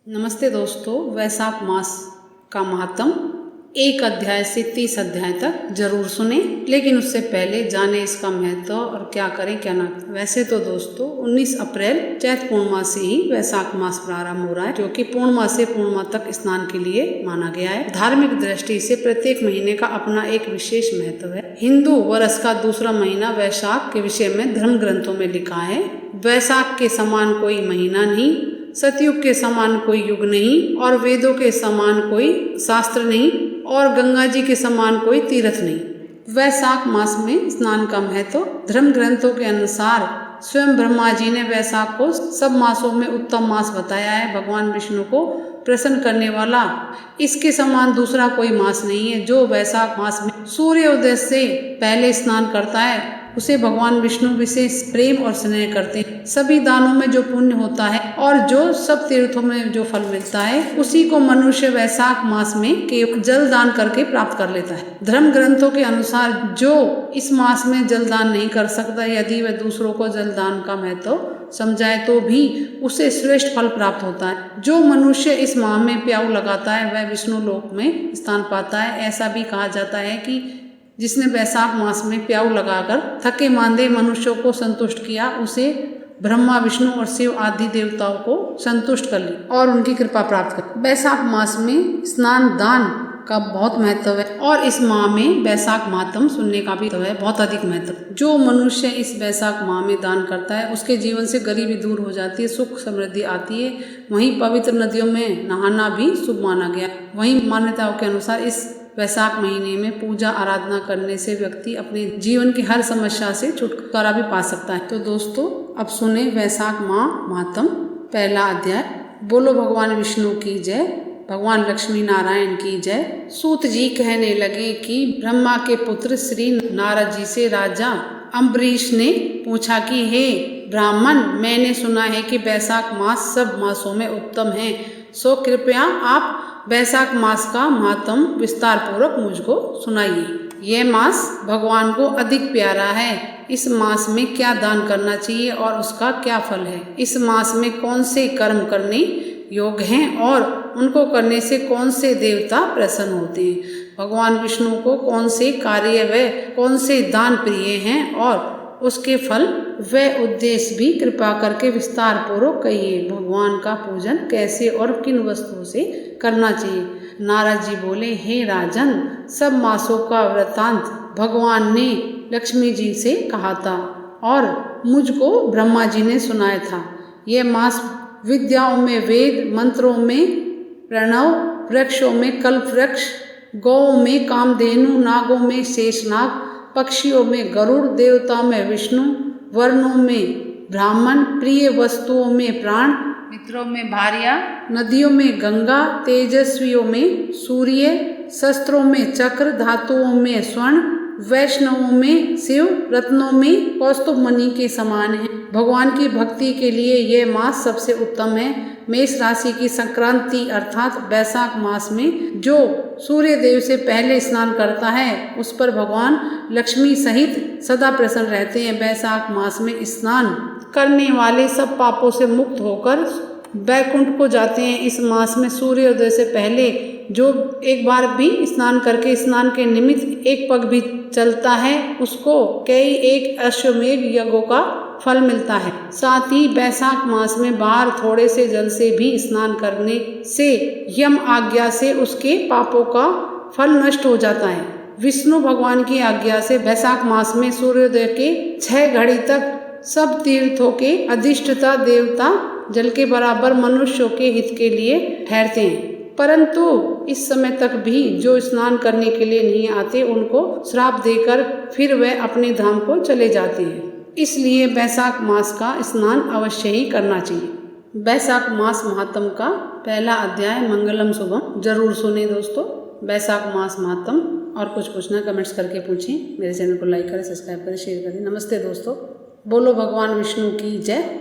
नमस्ते दोस्तों, वैशाख मास का महात्म 1 अध्याय से 30 अध्याय तक जरूर सुने, लेकिन उससे पहले जाने इसका महत्व और क्या करें क्या ना। वैसे तो दोस्तों 19 अप्रैल चैत्र पूर्णिमा से ही वैशाख मास प्रारंभ हो रहा है, जो कि पूर्णिमा से पूर्णिमा तक स्नान के लिए माना गया है। धार्मिक दृष्टि से प्रत्येक महीने का अपना एक विशेष महत्व है। हिंदू वर्ष का दूसरा महीना वैशाख के विषय में धर्म ग्रंथों में लिखा है, वैशाख के समान कोई महीना नहीं, सतयुग के समान कोई युग नहीं, और वेदों के समान कोई शास्त्र नहीं, और गंगा जी के समान कोई तीर्थ नहीं। वैशाख मास में स्नान का महत्व धर्म ग्रंथों के अनुसार स्वयं ब्रह्मा जी ने वैशाख को सब मासों में उत्तम मास बताया है। भगवान विष्णु को प्रसन्न करने वाला इसके समान दूसरा कोई मास नहीं है। जो वैशाख मास में सूर्योदय से पहले स्नान करता है उसे भगवान विष्णु विशेष प्रेम और स्नेह करते हैं। सभी दानों में जो पुण्य होता है और जो सब तीर्थों में जो फल मिलता है, उसी को मनुष्य वैशाख मास में केवल जल दान करके प्राप्त कर लेता है। धर्म ग्रंथों के अनुसार जो इस मास में जल दान नहीं कर सकता, यदि वह दूसरों को जल दान का महत्व समझाए तो भी उसे श्रेष्ठ फल प्राप्त होता है। जो मनुष्य इस माह में प्याऊ लगाता है वह विष्णु लोक में स्थान पाता है। ऐसा भी कहा जाता है कि जिसने वैशाख मास में प्याऊ लगाकर थके मांदे मनुष्यों को संतुष्ट किया, उसे ब्रह्मा विष्णु और शिव आदि देवताओं को संतुष्ट कर ली और उनकी कृपा प्राप्त कर। वैशाख मास में स्नान दान का बहुत महत्व है और इस माह में वैशाख महात्म सुनने का भी है बहुत अधिक महत्व। जो मनुष्य इस वैशाख माह में दान करता है उसके जीवन से गरीबी दूर हो जाती है, सुख समृद्धि आती है। वहीं पवित्र नदियों में नहाना भी शुभ माना गया। वहीं मान्यताओं के अनुसार इस वैशाख महीने में पूजा आराधना करने से व्यक्ति अपने जीवन की हर समस्या से छुटकारा भी पा सकता है। तो दोस्तों अब सुने वैशाख माह महात्म पहला अध्याय। बोलो भगवान विष्णु की जय, भगवान लक्ष्मी नारायण की जय। सूत जी कहने लगे कि ब्रह्मा के पुत्र श्री नारद जी से राजा अम्बरीश ने पूछा कि हे ब्राह्मण, मैंने सुना है कि वैशाख मास सब मासों में उत्तम है, सो कृपया आप वैशाख मास का महात्म विस्तार पूर्वक मुझको सुनाइए। यह मास भगवान को अधिक प्यारा है। इस मास में क्या दान करना चाहिए और उसका क्या फल है? इस मास में कौन से कर्म करने योग्य हैं और उनको करने से कौन से देवता प्रसन्न होते हैं? भगवान विष्णु को कौन से कार्य व कौन से दान प्रिय हैं और उसके फल व उद्देश्य भी कृपा करके विस्तार पूर्वक कहिए। भगवान का पूजन कैसे और किन वस्तुओं से करना चाहिए? नारद जी बोले, हे राजन, सब मासों का वृतांत भगवान ने लक्ष्मी जी से कहा था और मुझको ब्रह्मा जी ने सुनाया था। यह मास विद्याओं में वेद, मंत्रों में प्रणव, वृक्षों में कल्प वृक्ष, गौओं में कामधेनु, नागों में शेषनाग, पक्षियों में गरुड़, देवताओं में विष्णु, वर्णों में ब्राह्मण, प्रिय वस्तुओं में प्राण, मित्रों में भार्या, नदियों में गंगा, तेजस्वियों में सूर्य, शस्त्रों में चक्र, धातुओं में स्वर्ण, वैष्णवों में शिव, रत्नों में कौस्तुभ मणि के समान है। भगवान की भक्ति के लिए यह मास सबसे उत्तम है। मेष राशि की संक्रांति अर्थात वैशाख मास में जो सूर्य देव से पहले स्नान करता है उस पर भगवान लक्ष्मी सहित सदा प्रसन्न रहते हैं। वैशाख मास में स्नान करने वाले सब पापों से मुक्त होकर वैकुंठ को जाते हैं। इस मास में सूर्योदय से पहले जो एक बार भी स्नान करके स्नान के निमित्त एक पग भी चलता है उसको कई एक अश्वमेध यज्ञों का फल मिलता है। साथ ही वैशाख मास में बाहर थोड़े से जल से भी स्नान करने से यम आज्ञा से उसके पापों का फल नष्ट हो जाता है। विष्णु भगवान की आज्ञा से वैशाख मास में सूर्योदय के 6 घड़ी तक सब तीर्थों के अधिष्ठता देवता जल के बराबर मनुष्यों के हित के लिए ठहरते हैं, परंतु इस समय तक भी जो स्नान करने के लिए नहीं आते उनको श्राप देकर फिर वह अपने धाम को चले जाते हैं। इसलिए वैशाख मास का स्नान अवश्य ही करना चाहिए। वैशाख मास महात्म का पहला अध्याय मंगलम शुभम जरूर सुने दोस्तों। वैशाख मास महात्म और कुछ पूछना कमेंट्स करके पूछें। मेरे चैनल को लाइक करें, सब्सक्राइब करें, शेयर करें। नमस्ते दोस्तों, बोलो भगवान विष्णु की जय।